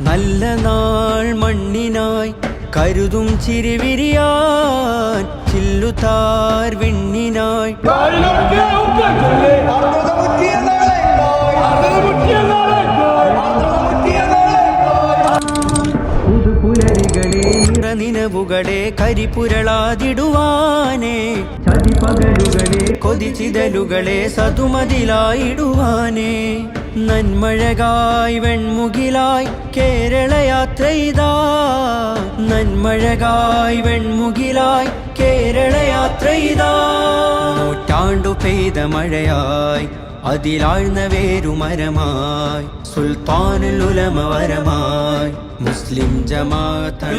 നല്ല നാൾ മണ്ണിനായി കരുതും ചിരിവിരിയാൻ ചില്ലുതാർ വിണ്ണിനായി പുതുപുലരികളെ നിറനിനവുകളെ കരിപുരളാതിടുവാനേ ചതിപകലുകളെ കൊതിച്ചിതലുകളെ സതുമതിലായിടുവാനേ നന്മഴകായി വെൺമുകിലായി കേരളയാത്രയിതാ നന്മഴകായി വെൺമുകിലായി കേരളയാത്രയിതാ നൂറ്റാണ്ടു പെയ്ത മഴയായി അതിലാഴ്ന്ന വേരുമരമായി സുൽത്താനുൽ ഉലമ വരമായി മുസ്ലിം ജമാഅത്ത്